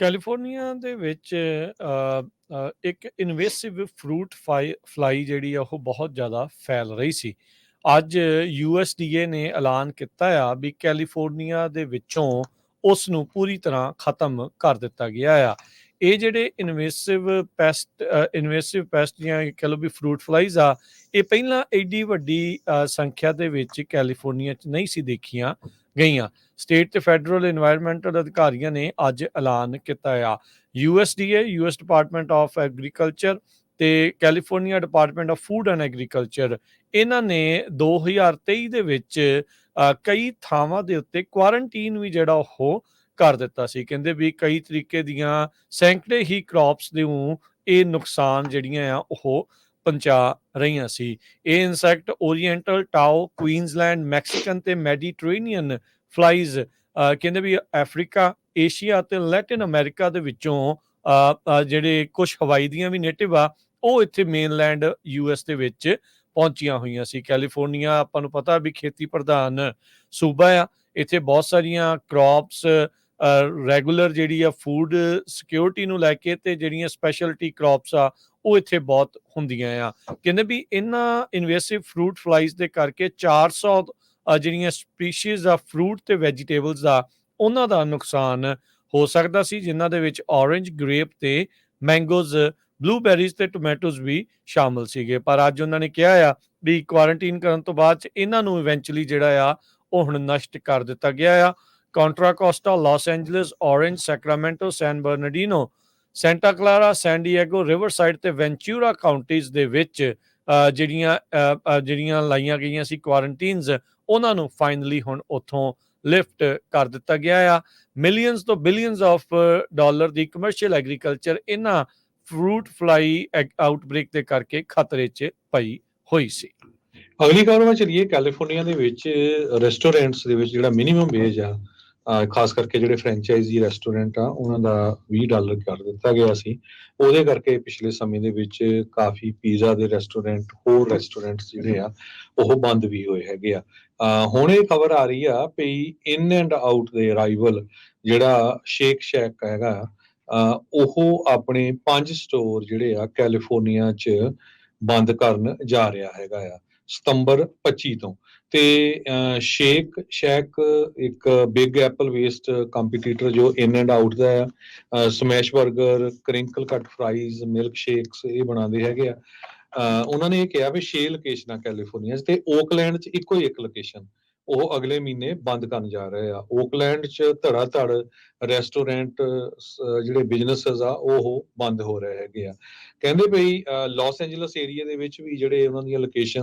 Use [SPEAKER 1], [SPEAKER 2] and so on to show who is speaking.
[SPEAKER 1] California ਦੇ ਵਿੱਚ ਇੱਕ ਇਨਵੇਸਿਵ ਫਰੂਟ ਫਲਾਈ ਜਿਹੜੀ ਆ ਉਹ ਬਹੁਤ ਜ਼ਿਆਦਾ ਫੈਲ ਰਹੀ ਸੀ। ਅੱਜ USDA ਨੇ ਐਲਾਨ ਕੀਤਾ ਆ ਵੀ ਕੈਲੀਫੋਰਨੀਆ ਦੇ ਵਿੱਚੋਂ ਉਸ ਨੂੰ ਪੂਰੀ ਤਰ੍ਹਾਂ ਖਤਮ ਕਰ ਦਿੱਤਾ ਗਿਆ ਆ। ਇਹ ਜਿਹੜੇ ਇਨਵੇਸਿਵ ਪੈਸਟ ਜਾਂ ਕਹਿ ਲਓ ਵੀ ਫਰੂਟ ਫਲਾਈਜ਼ ਆ, ਇਹ ਪਹਿਲਾਂ ਐਡੀ ਵੱਡੀ ਸੰਖਿਆ ਦੇ ਵਿੱਚ ਕੈਲੀਫੋਰਨੀਆ 'ਚ ਨਹੀਂ ਸੀ ਦੇਖੀਆਂ ਗਈਆਂ। ਸਟੇਟ ਤੇ ਫੈਡਰਲ ਇਨਵਾਇਰਨਮੈਂਟਲ ਅਧਿਕਾਰੀਆਂ ਨੇ ਅੱਜ ਐਲਾਨ ਕੀਤਾ ਆ। USDA US department of agriculture ਤੇ California department of food and agriculture, ਇਹਨਾਂ ਨੇ 2023 ਦੇ ਵਿੱਚ ਕਈ ਥਾਵਾਂ ਦੇ ਉੱਤੇ ਕੁਆਰੰਟੀਨ ਵੀ ਜਿਹੜਾ ਉਹ ਕਰ ਦਿੱਤਾ ਸੀ। ਕਹਿੰਦੇ ਵੀ ਕਈ ਤਰੀਕੇ ਦੀਆਂ ਸੈਂਕੜੇ ਹੀ ਕ੍ਰੌਪਸ ਨੂੰ ਇਹ ਨੁਕਸਾਨ ਜਿਹੜੀਆਂ ਆ ਉਹ ਪਹੁੰਚਾ ਰਹੀਆਂ ਸੀ। ਇਹ ਇਨਸੈਕਟ ਓਰੀਐਂਟਲ ਟਾਓ, ਕੁਈਨਜ਼ਲੈਂਡ, ਮੈਕਸੀਕਨ ਤੇ ਮੈਡੀਟਰੇਨੀਅਨ ਫਲਾਈਜ਼ ਕਹਿੰਦੇ ਵੀ ਅਫਰੀਕਾ, ਏਸ਼ੀਆ ਤੇ ਲੈਟਿਨ ਅਮਰੀਕਾ ਦੇ ਵਿੱਚੋਂ ਜਿਹੜੇ ਕੁਝ ਹਵਾਈ ਦੀਆਂ ਵੀ ਨੇਟਿਵ ਆ, ਉਹ ਇੱਥੇ ਮੇਨਲੈਂਡ US ਦੇ ਵਿੱਚ ਪਹੁੰਚੀਆਂ ਹੋਈਆਂ ਸੀ। ਕੈਲੀਫੋਰਨੀਆ ਆਪਾਂ ਨੂੰ ਪਤਾ ਵੀ ਖੇਤੀ ਪ੍ਰਧਾਨ ਸੂਬਾ ਆ। ਇੱਥੇ ਬਹੁਤ ਸਾਰੀਆਂ ਕ੍ਰੌਪਸ ਰੈਗੂਲਰ ਜਿਹੜੀ ਆ ਫੂਡ ਸਿਕਿਉਰਿਟੀ ਨੂੰ ਲੈ ਕੇ ਤੇ ਜਿਹੜੀਆਂ ਸਪੈਸ਼ਲਟੀ ਕ੍ਰੌਪਸ ਆ ਉਹ ਇੱਥੇ ਬਹੁਤ ਹੁੰਦੀਆਂ ਆ। ਕਹਿੰਦੇ ਵੀ ਇਹਨਾਂ ਇਨਵੇਸਿਵ ਫਰੂਟ ਫਲਾਈਜ਼ ਦੇ ਕਰਕੇ 400 ਜਿਹੜੀਆਂ ਸਪੀਸ਼ੀਜ਼ ਆ ਫਰੂਟ ਤੇ ਵੈਜੀਟੇਬਲਸ ਆ ਉਹਨਾਂ ਦਾ ਨੁਕਸਾਨ ਹੋ ਸਕਦਾ ਸੀ, ਜਿਨ੍ਹਾਂ ਦੇ ਵਿੱਚ ਔਰੇਂਜ, ਗ੍ਰੇਪ ਤੇ ਮੈਂਗੋਜ਼, ਬਲੂਬੈਰੀਜ਼ ਤੇ ਟੋਮੈਟੋਜ਼ ਵੀ ਸ਼ਾਮਲ ਸੀਗੇ। ਪਰ ਅੱਜ ਉਹਨਾਂ ਨੇ ਕਿਹਾ ਆ ਵੀ ਕੁਆਰੰਟੀਨ ਕਰਨ ਤੋਂ ਬਾਅਦ 'ਚ ਇਹਨਾਂ ਨੂੰ ਇਵੈਂਚੁਅਲੀ ਜਿਹੜਾ ਆ ਉਹ ਹੁਣ ਨਸ਼ਟ ਕਰ ਦਿੱਤਾ ਗਿਆ ਆ। Contra Costa, Los Angeles, Orange, Sacramento, San Bernardino, Santa Clara, San Diego, Riverside ਤੇ ਵੈਂਚੂਰਾ ਕਾਉਂਟੀਜ਼ ਦੇ ਵਿੱਚ ਜਿਹੜੀਆਂ ਲਾਈਆਂ ਗਈਆਂ ਸੀ ਕੁਆਰੰਟੀਨਸ, ਉਹਨਾਂ ਨੂੰ ਫਾਈਨਲੀ ਹੁਣ ਉੱਥੋਂ ਲਿਫਟ ਕਰ ਦਿੱਤਾ ਗਿਆ ਆ। ਮਿਲੀਅਨਸ ਤੋਂ billions of dollar the commercial agriculture ਇਹਨਾਂ ਫਰੂਟ ਫਲਾਈ ਆਊਟਬ੍ਰੇਕ ਦੇ ਕਰਕੇ ਖਤਰੇ 'ਚ ਪਈ ਹੋਈ ਸੀ।
[SPEAKER 2] ਅਗਲੀ ਖਬਰ ਵੱਲ ਚੱਲੀਏ। ਕੈਲੀਫੋਰਨੀਆ ਦੇ ਵਿੱਚ ਰੈਸਟੋਰੈਂਟਸ ਦੇ ਵਿੱਚ ਜਿਹੜਾ ਮਿਨੀਮਮ ਵੇਜ ਆ, ਖਾਸ ਕਰਕੇ ਜਿਹੜੇ ਫਰੈਂਚਾਈਜ਼ੀ ਰੈਸਟੋਰੈਂਟ ਆ ਉਹਨਾਂ ਦਾ $20 ਕਰ ਦਿੱਤਾ ਗਿਆ ਸੀ। ਉਹਦੇ ਕਰਕੇ ਪਿਛਲੇ ਸਮੇਂ ਦੇ ਵਿੱਚ ਕਾਫੀ ਪੀਜ਼ਾ ਦੇ ਰੈਸਟੋਰੈਂਟ, ਹੋਰ ਰੈਸਟੋਰੈਂਟਸ ਜਿਹੜੇ ਆ ਉਹ ਬੰਦ ਵੀ ਹੋਏ ਹੈਗੇ ਆ। ਹੁਣ ਇਹ ਖਬਰ ਆ ਰਹੀ ਆ ਵੀ ਇਨ ਐਂਡ ਆਊਟ ਦੇ ਰਾਈਵਲ ਜਿਹੜਾ ਸ਼ੇਕ ਸ਼ੈਕ ਹੈਗਾ, ਉਹ ਆਪਣੇ 5 ਸਟੋਰ ਜਿਹੜੇ ਆ ਕੈਲੀਫੋਰਨੀਆ 'ਚ ਬੰਦ ਕਰਨ ਜਾ ਰਿਹਾ ਹੈਗਾ ਆ ਸਤੰਬਰ 25 ਤੋਂ। ਤੇ ਸ਼ੇਕ ਸ਼ੈਕ ਇੱਕ ਬਿਗ ਐਪਲ ਵੇਸਟ ਕੰਪੀਟੀਟਰ ਜੋ ਇਨ ਐਂਡ ਆਊਟ ਦਾ ਆ, ਸਮੈਸ਼ ਬਰਗਰ, ਕ੍ਰਿੰਕਲ ਕੱਟ ਫਰਾਈਜ਼, ਮਿਲਕ ਸ਼ੇਕਸ ਇਹ ਬਣਾਉਂਦੇ ਹੈਗੇ ਆ। ਉਹਨਾਂ ਨੇ ਇਹ ਕਿਹਾ ਵੀ 6 ਲੋਕੇਸ਼ਨਾਂ ਕੈਲੀਫੋਰਨੀਆ 'ਚ ਤੇ ਓਕਲੈਂਡ 'ਚ ਇੱਕੋ ਹੀ ਇੱਕ ਲੋਕੇਸ਼ਨ ਉਹ ਅਗਲੇ ਮਹੀਨੇ ਬੰਦ ਕਰਨ ਜਾ ਰਹੇ ਆ। ਓਕਲੈਂਡ 'ਚ ਧੜਾ ਧੜ ਰੈਸਟੋਰੈਂਟ ਜਿਹੜੇ ਬਿਜ਼ਨੈਸਸ ਆ ਉਹ ਬੰਦ ਹੋ ਰਹੇ ਹੈਗੇ ਆ। ਕਹਿੰਦੇ ਬਈ ਲਾਸ ਐਂਜਲਸ ਏਰੀਆ ਦੇ ਵਿੱਚ ਵੀ ਜਿਹੜੇ ਉਹਨਾਂ ਦੀਆਂ ਲੋਕੇਸ਼ਨ